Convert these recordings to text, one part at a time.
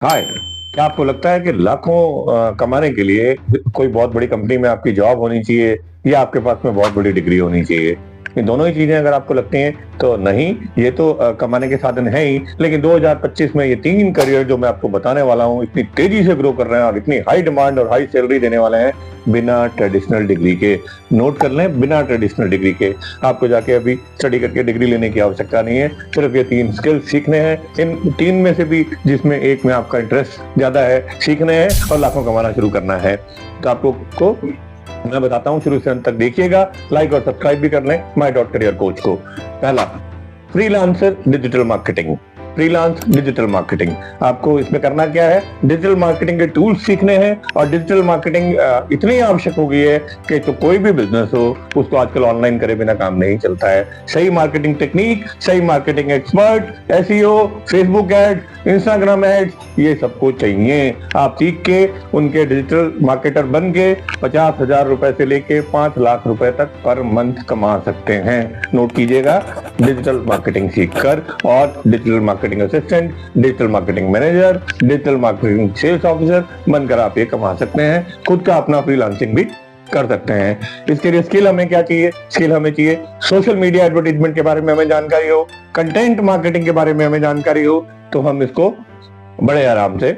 हाय। क्या आपको लगता है कि लाखों कमाने के लिए कोई बहुत बड़ी कंपनी में आपकी जॉब होनी चाहिए या आपके पास में बहुत बड़ी डिग्री होनी चाहिए? ये दोनों ही चीजें अगर आपको लगती हैं तो नहीं, ये तो कमाने के साधन है ही, लेकिन 2025 में ये तीन करियर जो मैं आपको बताने वाला हूँ इतनी तेजी से ग्रो कर रहे हैं और इतनी हाई डिमांड और हाई सैलरी देने वाले हैं बिना ट्रेडिशनल डिग्री के। नोट कर लें, बिना ट्रेडिशनल डिग्री के। आपको जाके अभी स्टडी करके डिग्री लेने की आवश्यकता नहीं है, सिर्फ ये तीन स्किल सीखने हैं। इन तीन में से भी जिसमें एक में आपका इंटरेस्ट ज्यादा है, सीखने हैं और लाखों कमाना शुरू करना है। तो आपको मैं बताता हूँ, शुरू से अंत तक देखिएगा, लाइक और सब्सक्राइब भी कर लें माय डॉट करियर कोच को। पहला, freelancer digital marketing. Freelance digital marketing, आपको इसमें करना क्या है? डिजिटल मार्केटिंग के टूल्स सीखने हैं और डिजिटल मार्केटिंग इतनी आवश्यक हो गई है कि तो कोई भी बिजनेस हो उसको आजकल ऑनलाइन करे बिना काम नहीं चलता है। सही मार्केटिंग टेक्निक, सही marketing expert, SEO, Facebook ad, Instagram ad, ये सबको चाहिए। आप सीख के उनके डिजिटल मार्केटर बन के 50,000 रुपए से लेके 5 लाख रुपए तक पर मंथ कमा सकते हैं। नोट कीजिएगा, डिजिटल मार्केटिंग सीखकर और digital marketing assistant, digital marketing manager, digital marketing sales officer बनकर आप ये कमा सकते हैं। खुद का अपना फ्रीलांसिंग भी कर सकते हैं। इसके लिए स्किल हमें क्या चाहिए? स्किल हमें चाहिए सोशल मीडिया एडवर्टीजमेंट के बारे में हमें जानकारी हो, कंटेंट मार्केटिंग के बारे में हमें जानकारी हो, तो हम इसको बड़े आराम से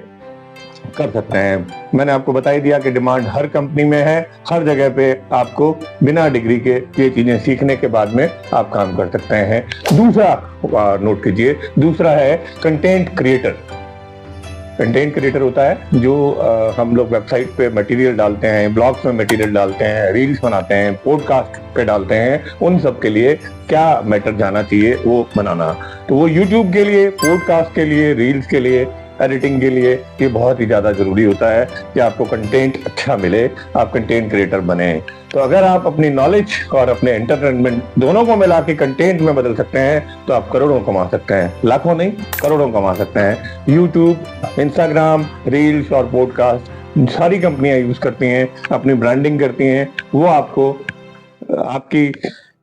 कर सकते हैं। मैंने आपको बता ही दिया कि डिमांड हर कंपनी में है, हर जगह पे आपको बिना डिग्री के ये चीजें सीखने के बाद में आप काम कर सकते हैं। दूसरा नोट कीजिए, दूसरा है कंटेंट क्रिएटर। कंटेंट क्रिएटर होता है जो हम लोग वेबसाइट पे मटेरियल डालते हैं, ब्लॉग्स में मटेरियल डालते हैं, रील्स बनाते हैं, पॉडकास्ट पे डालते हैं। उन सब के लिए क्या मैटर जाना चाहिए वो बनाना। तो वो यूट्यूब के लिए, पॉडकास्ट के लिए, रील्स के लिए, एडिटिंग के लिए ये बहुत ही ज्यादा जरूरी होता है कि आपको कंटेंट अच्छा मिले, आप कंटेंट क्रिएटर बने। तो अगर आप अपनी नॉलेज और अपने एंटरटेनमेंट दोनों को मिला के कंटेंट में बदल सकते हैं तो आप करोड़ों कमा सकते हैं। लाखों नहीं, करोड़ों कमा सकते हैं। यूट्यूब, इंस्टाग्राम, रील्स और पॉडकास्ट सारी कंपनियां यूज करती हैं, अपनी ब्रांडिंग करती हैं। वो आपको आपकी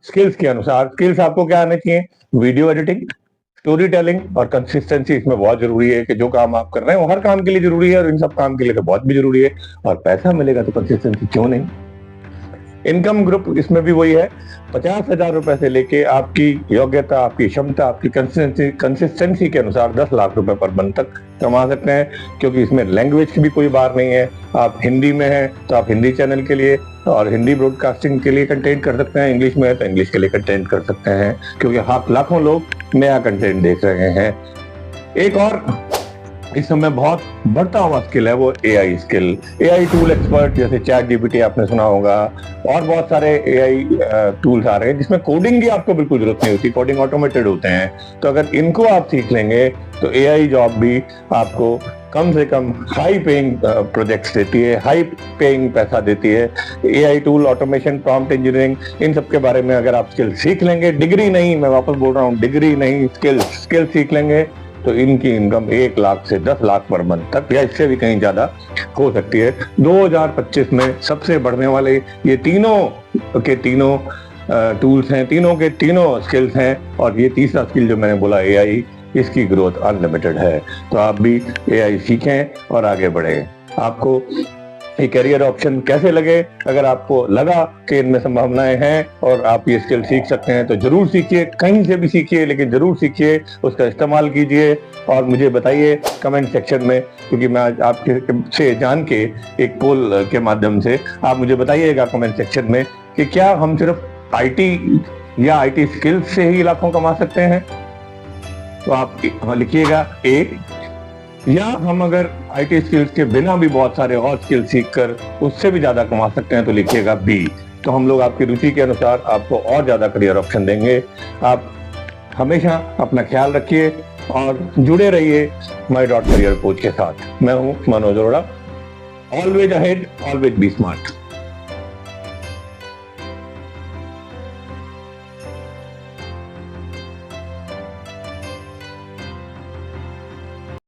स्किल्स के अनुसार, स्किल्स आपको क्या आने चाहिए? वीडियो एडिटिंग, स्टोरी टेलिंग और कंसिस्टेंसी इसमें बहुत जरूरी है कि जो काम आप कर रहे हैं वो हर काम के लिए जरूरी है और इन सब काम के लिए तो बहुत भी जरूरी है। और पैसा मिलेगा तो कंसिस्टेंसी क्यों नहीं? इनकम ग्रुप इसमें भी वही है, 50,000 रुपए से लेके आपकी योग्यता, आपकी क्षमता, आपकी कंसिस्टेंसी के अनुसार 10 लाख रुपए पर मंथ तक कमा सकते हैं। क्योंकि इसमें लैंग्वेज की भी कोई बात नहीं है। आप हिंदी में हैं तो आप हिंदी चैनल के लिए और हिंदी ब्रॉडकास्टिंग के लिए कंटेंट कर सकते हैं, इंग्लिश में है तो इंग्लिश के लिए कंटेंट कर सकते हैं, क्योंकि लाखों लोग नया कंटेंट देख रहे हैं। एक और इस समय बहुत बढ़ता हुआ स्किल है वो AI skill. AI tool expert जैसे चैट जीपीटी आपने सुना होगा, और बहुत सारे एआई टूल्स आ रहे हैं जिसमें कोडिंग की आपको बिल्कुल जरूरत नहीं होती, कोडिंग ऑटोमेटेड होते हैं। तो अगर इनको आप सीख लेंगे तो एआई जॉब भी आपको कम से कम हाई पेइंग प्रोजेक्ट्स देती है, हाई पेइंग पैसा देती है। AI tool, automation, prompt engineering, इन सब के बारे में अगर आप स्किल सीख लेंगे, डिग्री नहीं, मैं वापस बोल रहा हूँ, डिग्री नहीं, स्किल सीख लेंगे तो इनकी इनकम 1 लाख से 10 लाख पर मंथ तक या इससे भी कहीं ज्यादा हो सकती है। 2025 में सबसे बढ़ने वाले ये तीनों के तीनों टूल्स हैं, तीनों के तीनों स्किल्स हैं। और ये तीसरा स्किल जो मैंने बोला एआई, इसकी ग्रोथ अनलिमिटेड है। तो आप भी एआई सीखें और आगे बढ़ें। आपको ये करियर ऑप्शन कैसे लगे? अगर आपको लगा कि इनमें संभावनाएं हैं और आप ये स्किल सीख सकते हैं तो जरूर सीखिए, कहीं से भी सीखिए, लेकिन जरूर सीखिए, उसका इस्तेमाल कीजिए और मुझे बताइए कमेंट सेक्शन में। क्योंकि मैं आज आपके से जान के एक पोल के माध्यम से आप मुझे बताइएगा कमेंट सेक्शन में कि क्या हम सिर्फ आईटी या आईटी स्किल से ही लाखों कमा सकते हैं? तो आप लिखिएगा ए, या हम अगर आईटी स्किल्स के बिना भी बहुत सारे और स्किल सीखकर उससे भी ज्यादा कमा सकते हैं तो लिखिएगा बी। तो हम लोग आपकी रुचि के अनुसार आपको और ज्यादा करियर ऑप्शन देंगे। आप हमेशा अपना ख्याल रखिए और जुड़े रहिए माय डॉट करियर कोच के साथ। मैं हूं Manoj Arora. Always ahead, always be smart.